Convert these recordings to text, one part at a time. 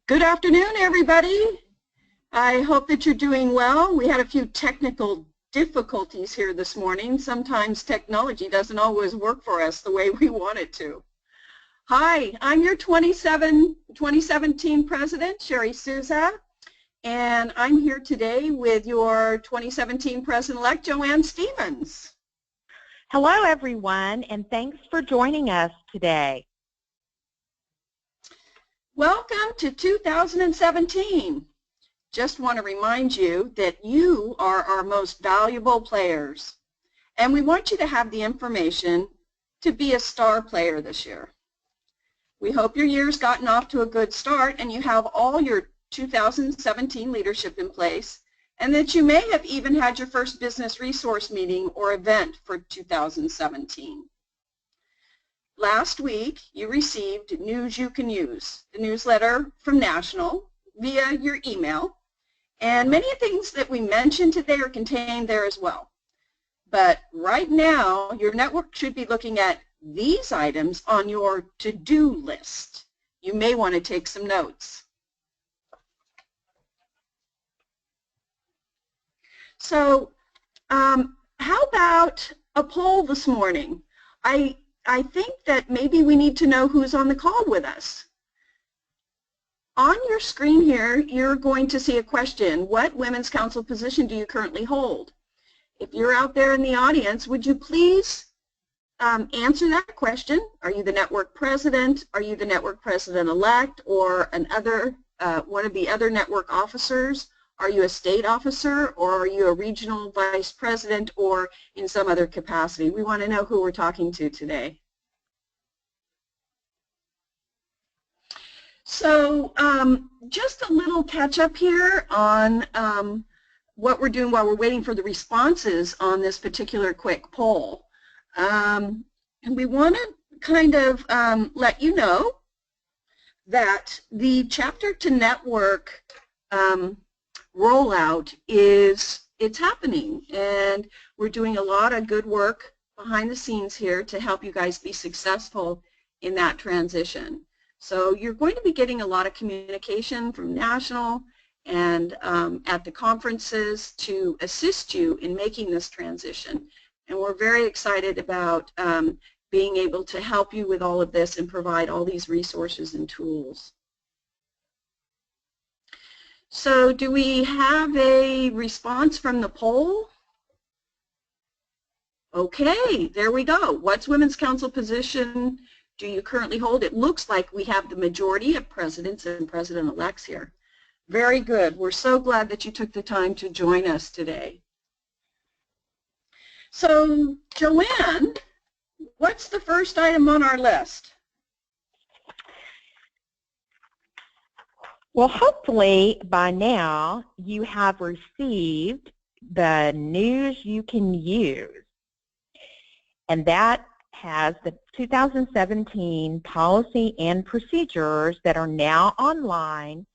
Good afternoon, everybody. I hope that you're doing well. We had a few technical difficulties here this morning. Sometimes technology doesn't always work for us the way we want it to. Hi, I'm your 2017 President, Sherry Souza, and I'm here today with your 2017 President-elect, Joanne Stevens. Hello, everyone, and thanks for joining us today. Welcome to 2017. Just want to remind you that you are our most valuable players, and we want you to have the information to be a star player this year. We hope your year's gotten off to a good start and you have all your 2017 leadership in place, and that you may have even had your first business resource meeting or event for 2017. Last week, you received News You Can Use, the newsletter from National, via your email, and many things that we mentioned today are contained there as well. But right now, your network should be looking at these items on your to-do list. You may want to take some notes. So, how about a poll this morning? I think that maybe we need to know who's on the call with us. On your screen here, you're going to see a question. What Women's Council position do you currently hold? If you're out there in the audience, would you please answer that question? Are you the network president? Are you the network president-elect, or one of the other network officers? Are you a state officer, or are you a regional vice president, or in some other capacity? We want to know who we're talking to today. So just a little catch up here on what we're doing while we're waiting for the responses on this particular quick poll. And we want to kind of let you know that the Chapter to Network rollout it's happening, and we're doing a lot of good work behind the scenes here to help you guys be successful in that transition. So you're going to be getting a lot of communication from National and at the conferences to assist you in making this transition, and we're very excited about being able to help you with all of this and provide all these resources and tools. So do we have a response from the poll? Okay, there we go. What's Women's Council position do you currently hold? It looks like we have the majority of presidents and president-elects here. Very good. We're so glad that you took the time to join us today. So, Joanne, what's the first item on our list? Well, hopefully by now you have received the News You Can Use, and that has the 2017 policy and procedures that are now online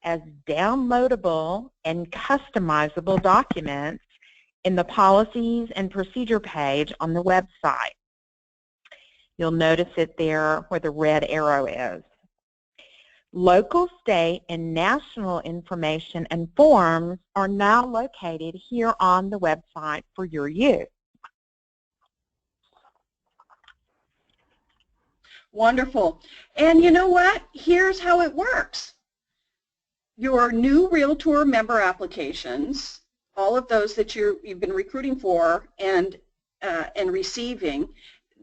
as downloadable and customizable documents in the policies and procedure page on the website. You'll notice it there where the red arrow is. Local, state, and national information and forms are now located here on the website for your use. Wonderful. And you know what? Here's how it works. Your new Realtor member applications, all of those that you've been recruiting for and receiving,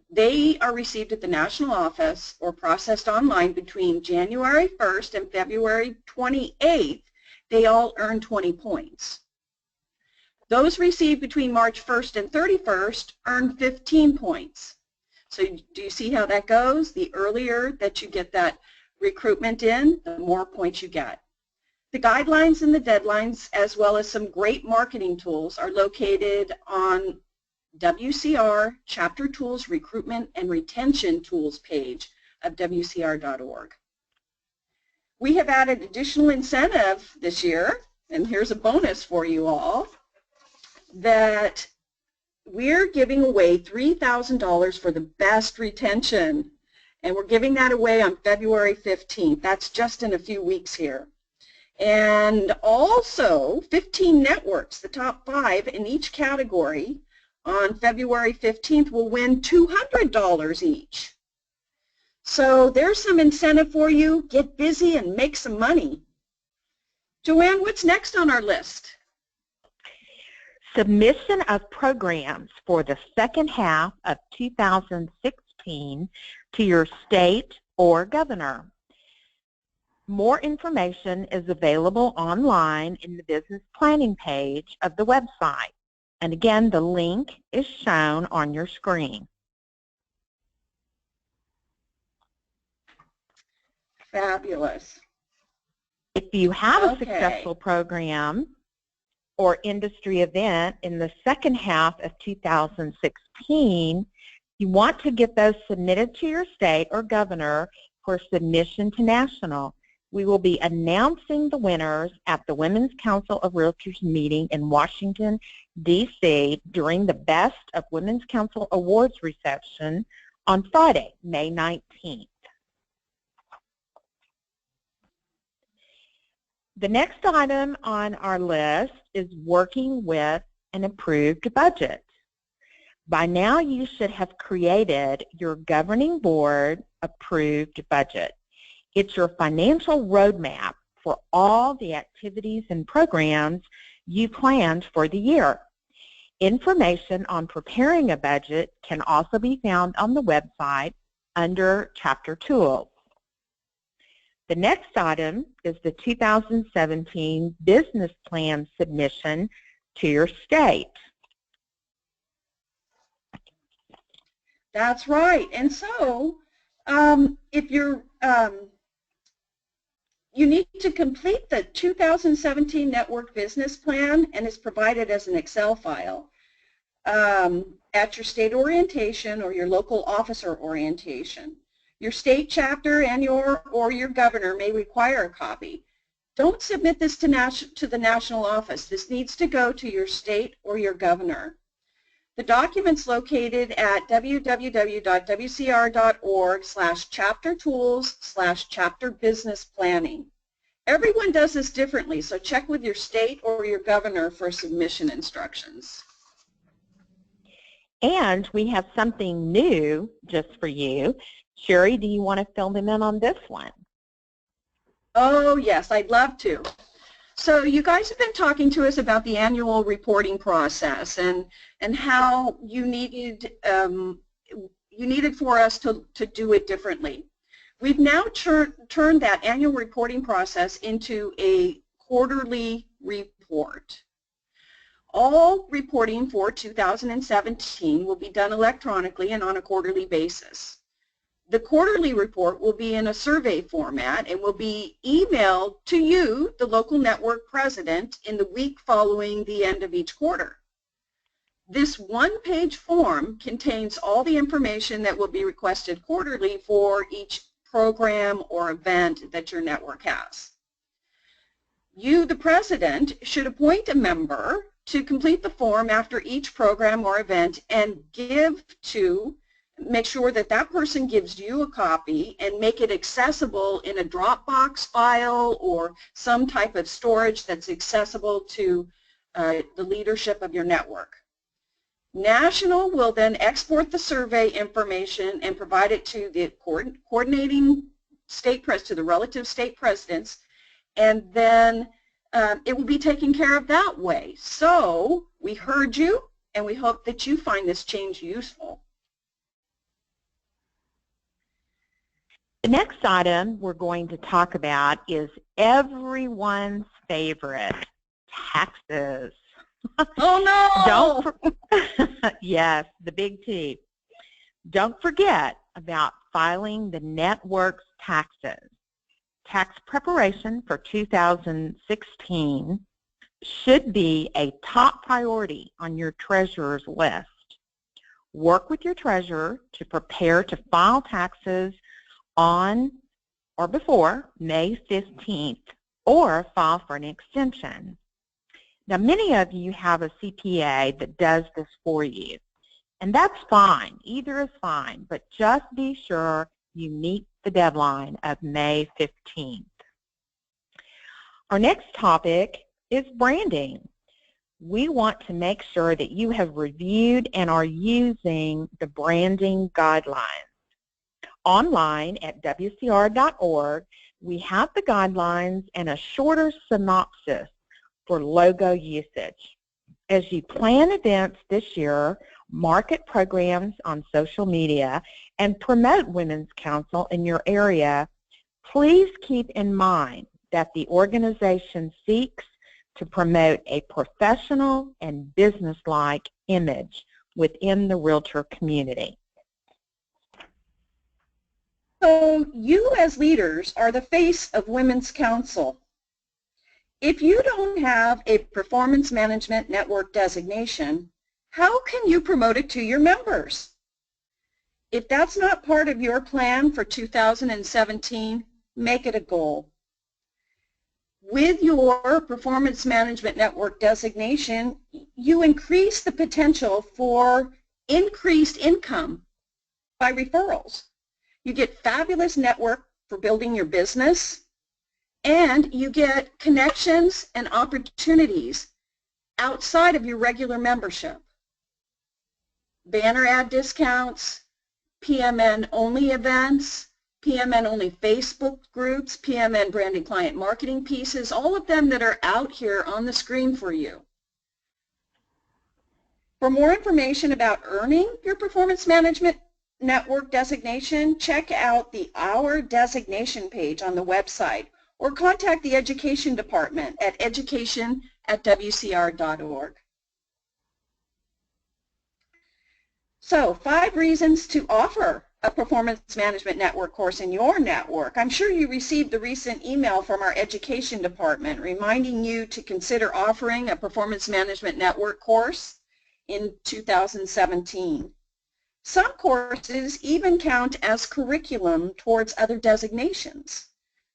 they are received at the national office or processed online between January 1st and February 28th. They all earn 20 points. Those received between March 1st and 31st earn 15 points. So do you see how that goes? The earlier that you get that recruitment in, the more points you get. The guidelines and the deadlines, as well as some great marketing tools, are located on WCR Chapter Tools Recruitment and Retention Tools page of WCR.org. We have added additional incentive this year, and here's a bonus for you all, that we're giving away $3,000 for the best retention. And we're giving that away on February 15th. That's just in a few weeks here. And also 15 networks, the top 5 in each category on February 15th will win $200 each. So there's some incentive for you. Get busy and make some money. Joanne, what's next on our list? Submission of programs for the second half of 2016 to your state or governor. More information is available online in the business planning page of the website. And again, the link is shown on your screen. Fabulous. If you have a successful program or industry event in the second half of 2016, you want to get those submitted to your state or governor for submission to national. We will be announcing the winners at the Women's Council of Realtors meeting in Washington, D.C. during the Best of Women's Council Awards reception on Friday, May 19th. The next item on our list is working with an approved budget. By now, you should have created your governing board approved budget. It's your financial roadmap for all the activities and programs you planned for the year. Information on preparing a budget can also be found on the website under Chapter Tools. The next item is the 2017 business plan submission to your state. That's right. And so if you're you need to complete the 2017 network business plan, and it's provided as an Excel file at your state orientation or your local officer orientation. Your state chapter and your governor may require a copy. Don't submit this to the national office. This needs to go to your state or your governor. The document's located at www.wcr.org/chapter-tools/chapter-business-planning. Everyone does this differently, so check with your state or your governor for submission instructions. And we have something new just for you. Sherry, do you want to fill them in on this one? Oh, yes, I'd love to. So you guys have been talking to us about the annual reporting process and how you needed for us to do it differently. We've now turned that annual reporting process into a quarterly report. All reporting for 2017 will be done electronically and on a quarterly basis. The quarterly report will be in a survey format and will be emailed to you, the local network president, in the week following the end of each quarter. This one-page form contains all the information that will be requested quarterly for each program or event that your network has. You, the president, should appoint a member to complete the form after each program or event and make sure that that person gives you a copy and make it accessible in a Dropbox file or some type of storage that's accessible to the leadership of your network. National will then export the survey information and provide it to the coordinating to the relative state presidents, and then it will be taken care of that way. So we heard you, and we hope that you find this change useful. The next item we're going to talk about is everyone's favorite, taxes. Oh no! Yes, the big T. Don't forget about filing the network's taxes. Tax preparation for 2016 should be a top priority on your treasurer's list. Work with your treasurer to prepare to file taxes on or before May 15th, or file for an extension. Now, many of you have a CPA that does this for you, and that's fine. Either is fine, but just be sure you meet the deadline of May 15th. Our next topic is branding. We want to make sure that you have reviewed and are using the branding guidelines. Online at WCR.org, we have the guidelines and a shorter synopsis for logo usage. As you plan events this year, market programs on social media, and promote Women's Council in your area, please keep in mind that the organization seeks to promote a professional and businesslike image within the realtor community. So you as leaders are the face of Women's Council. If you don't have a performance management network designation, how can you promote it to your members? If that's not part of your plan for 2017, make it a goal. With your performance management network designation, you increase the potential for increased income by referrals. You get fabulous network for building your business, and you get connections and opportunities outside of your regular membership. Banner ad discounts, PMN-only events, PMN-only Facebook groups, PMN branded client marketing pieces, all of them that are out here on the screen for you. For more information about earning your performance management network designation, check out the Our Designation page on the website or contact the Education Department at education@wcr.org. So, 5 reasons to offer a performance management network course in your network. I'm sure you received the recent email from our Education Department reminding you to consider offering a performance management network course in 2017. Some courses even count as curriculum towards other designations.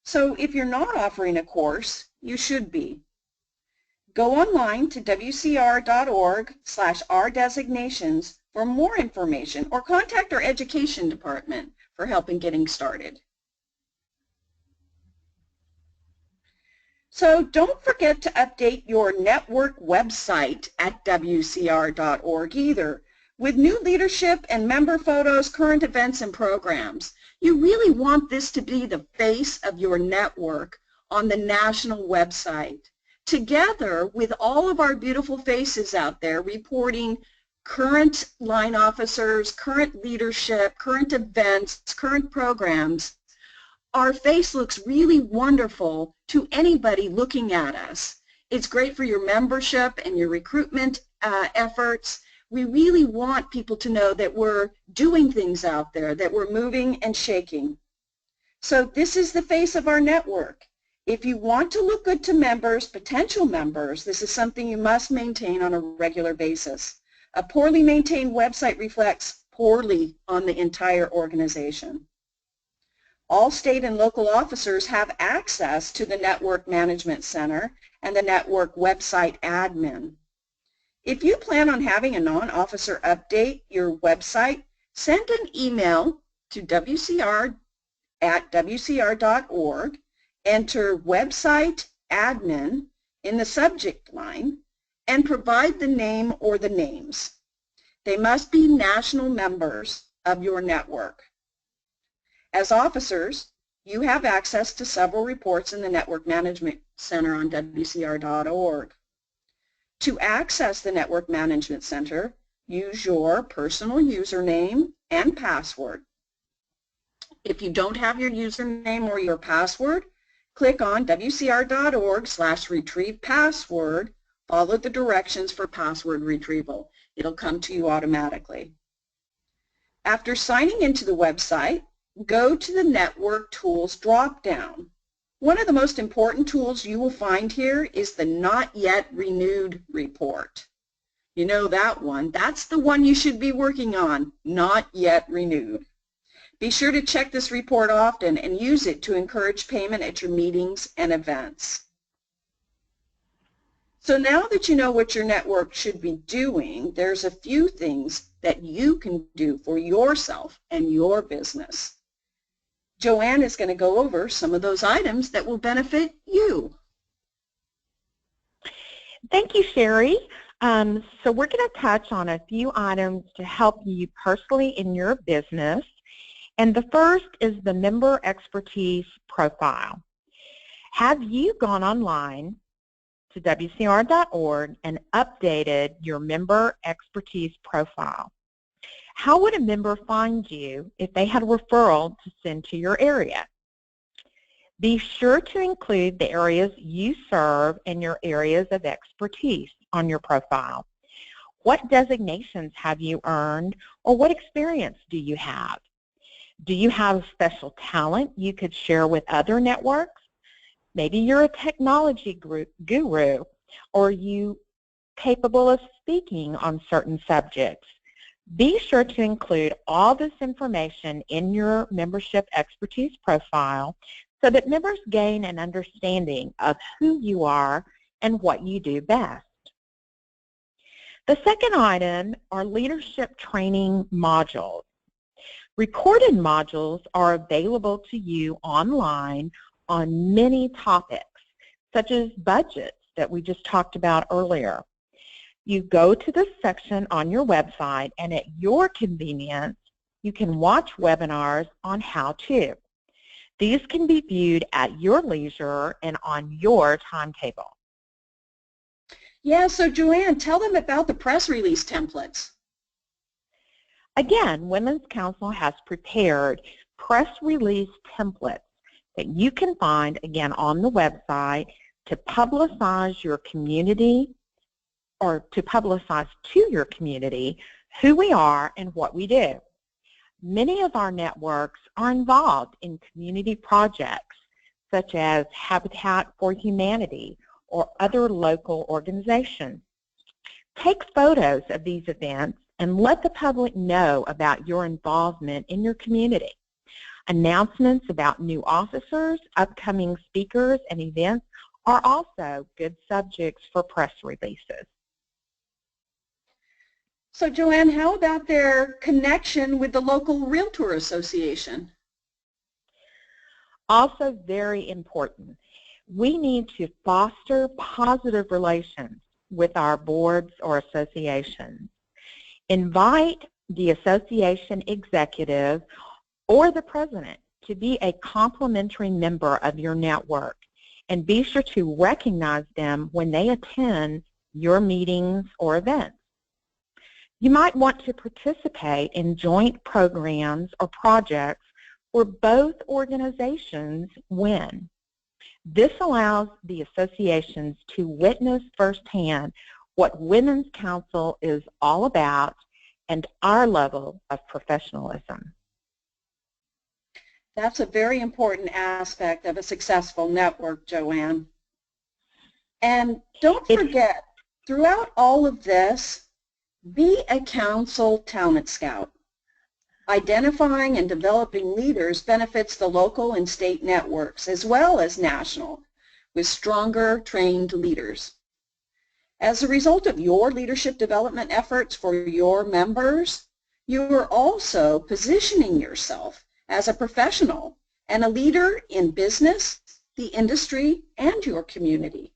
So if you're not offering a course, you should be. Go online to wcr.org/ourdesignations for more information or contact our Education Department for help in getting started. So don't forget to update your network website at wcr.org either. With new leadership and member photos, current events, and programs, you really want this to be the face of your network on the national website, together with all of our beautiful faces out there reporting current line officers, current leadership, current events, current programs. Our face looks really wonderful to anybody looking at us. It's great for your membership and your recruitment efforts. We really want people to know that we're doing things out there, that we're moving and shaking. So this is the face of our network. If you want to look good to members, potential members, this is something you must maintain on a regular basis. A poorly maintained website reflects poorly on the entire organization. All state and local officers have access to the Network Management Center and the network website admin. If you plan on having a non-officer update your website, send an email to wcr@wcr.org, enter website admin in the subject line, and provide the name or the names. They must be national members of your network. As officers, you have access to several reports in the Network Management Center on wcr.org. To access the Network Management Center, use your personal username and password. If you don't have your username or your password, click on wcr.org/retrieve password, follow the directions for password retrieval. It'll come to you automatically. After signing into the website, go to the Network Tools drop-down. One of the most important tools you will find here is the Not Yet Renewed report. You know that one. That's the one you should be working on, Not Yet Renewed. Be sure to check this report often and use it to encourage payment at your meetings and events. So now that you know what your network should be doing, there's a few things that you can do for yourself and your business. Joanne is going to go over some of those items that will benefit you. Thank you, Sherry. So we're going to touch on a few items to help you personally in your business. And the first is the member expertise profile. Have you gone online to WCR.org and updated your member expertise profile? How would a member find you if they had a referral to send to your area? Be sure to include the areas you serve and your areas of expertise on your profile. What designations have you earned, or what experience do you have? Do you have a special talent you could share with other networks? Maybe you're a technology guru, or are you capable of speaking on certain subjects? Be sure to include all this information in your membership expertise profile so that members gain an understanding of who you are and what you do best. The second item are leadership training modules. Recorded modules are available to you online on many topics, such as budgets that we just talked about earlier. You go to this section on your website, and at your convenience, you can watch webinars on how to. These can be viewed at your leisure and on your timetable. Yeah, so Joanne, tell them about the press release templates. Again, Women's Council has prepared press release templates that you can find, again, on the website to publicize your community, or to publicize to your community who we are and what we do. Many of our networks are involved in community projects such as Habitat for Humanity or other local organizations. Take photos of these events and let the public know about your involvement in your community. Announcements about new officers, upcoming speakers, and events are also good subjects for press releases. So Joanne, how about their connection with the local Realtor Association? Also very important. We need to foster positive relations with our boards or associations. Invite the association executive or the president to be a complimentary member of your network, and be sure to recognize them when they attend your meetings or events. You might want to participate in joint programs or projects where both organizations win. This allows the associations to witness firsthand what Women's Council is all about and our level of professionalism. That's a very important aspect of a successful network, Joanne. And don't forget, throughout all of this, be a council talent scout. Identifying and developing leaders benefits the local and state networks as well as national, with stronger trained leaders. As a result of your leadership development efforts for your members, you are also positioning yourself as a professional and a leader in business, the industry, and your community.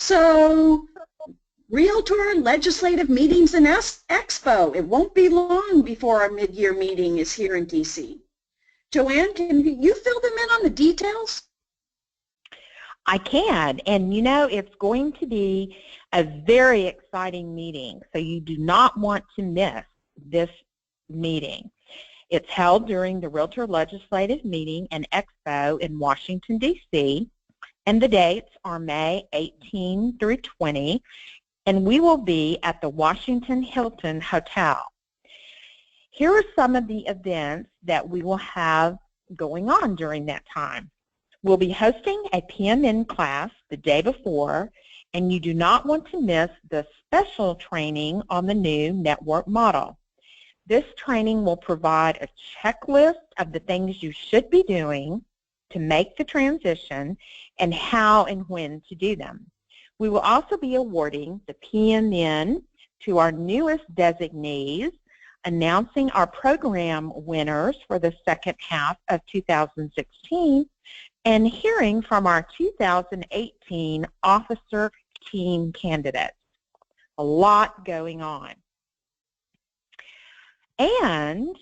So, Realtor legislative meetings and Expo. It won't be long before our mid-year meeting is here in DC. Joanne, can you fill them in on the details? I can, and you know, it's going to be a very exciting meeting, so you do not want to miss this meeting. It's held during the Realtor legislative meeting and Expo in Washington, D.C., and the dates are May 18 through 20, and we will be at the Washington Hilton Hotel. Here are some of the events that we will have going on during that time. We'll be hosting a PMN class the day before, and you do not want to miss the special training on the new network model. This training will provide a checklist of the things you should be doing to make the transition and how and when to do them. We will also be awarding the PMN to our newest designees announcing our program winners for the second half of 2016, and hearing from our 2018 officer team candidates. A lot going on. And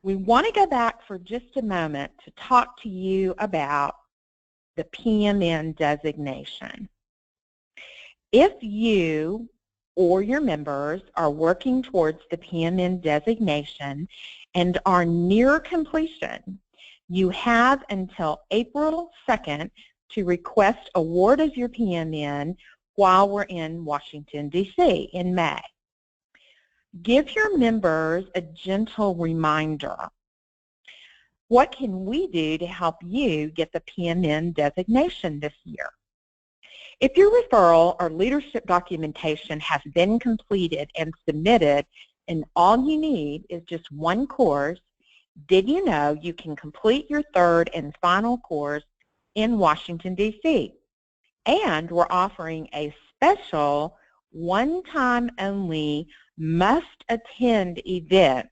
we want to go back for just a moment to talk to you about the PMN designation. If you or your members are working towards the PMN designation and are near completion, you have until April 2nd to request award of your PMN while we're in Washington, D.C. in May. Give your members a gentle reminder. What can we do to help you get the PMN designation this year? If your referral or leadership documentation has been completed and submitted and all you need is just one course, did you know you can complete your third and final course in Washington, D.C.? And we're offering a special one-time only must-attend event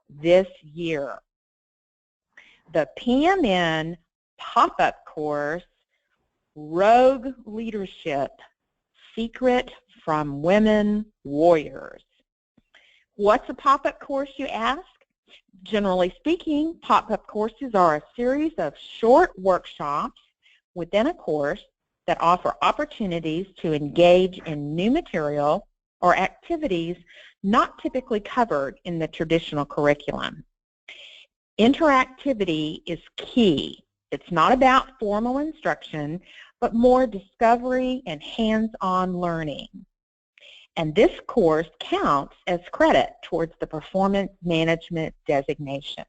this year. The PMN pop-up course, Rogue Leadership, Secret from Women Warriors. What's a pop-up course, you ask? Generally speaking, pop-up courses are a series of short workshops within a course that offer opportunities to engage in new material or activities not typically covered in the traditional curriculum. Interactivity is key. It's not about formal instruction, but more discovery and hands-on learning. And this course counts as credit towards the performance management designation.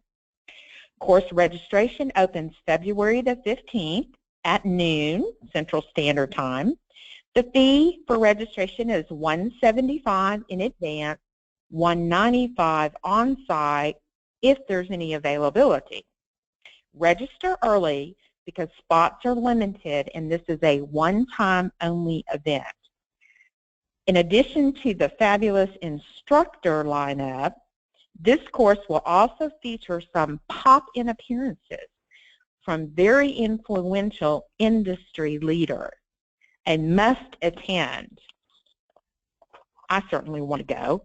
Course registration opens February the 15th at noon Central Standard Time. The fee for registration is $175 in advance, $195 on-site if there's any availability. Register early because spots are limited and this is a one-time only event. In addition to the fabulous instructor lineup, this course will also feature some pop-in appearances from very influential industry leaders. A must attend. I certainly want to go.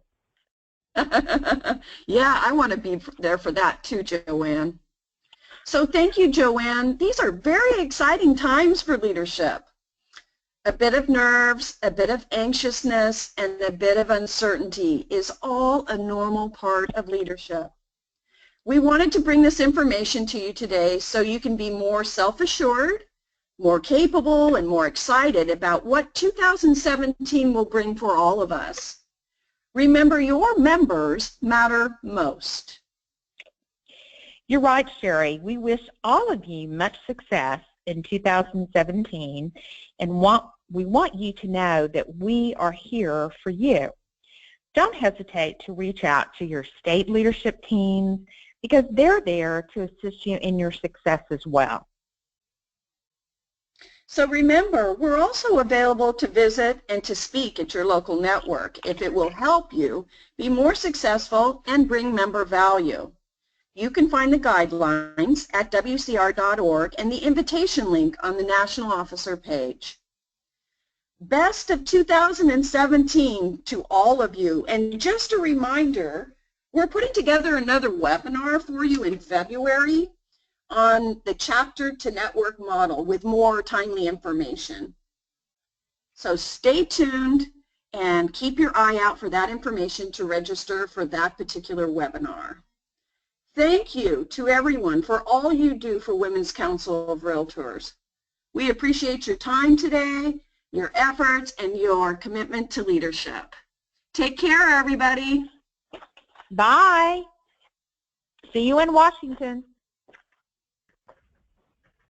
Yeah, I want to be there for that too, Joanne. So thank you, Joanne. These are very exciting times for leadership. A bit of nerves, a bit of anxiousness, and a bit of uncertainty is all a normal part of leadership. We wanted to bring this information to you today so you can be more self-assured, more capable, and more excited about what 2017 will bring for all of us. Remember, your members matter most. You're right, Sherry. We wish all of you much success in 2017, and we want you to know that we are here for you. Don't hesitate to reach out to your state leadership teams because they're there to assist you in your success as well. So remember, we're also available to visit and to speak at your local network if it will help you be more successful and bring member value. You can find the guidelines at WCR.org and the invitation link on the National Officer page. Best of 2017 to all of you. And just a reminder, we're putting together another webinar for you in February on the chapter to network model with more timely information. So stay tuned and keep your eye out for that information to register for that particular webinar. Thank you to everyone for all you do for Women's Council of Realtors. We appreciate your time today, your efforts, and your commitment to leadership. Take care, everybody. Bye. See you in Washington.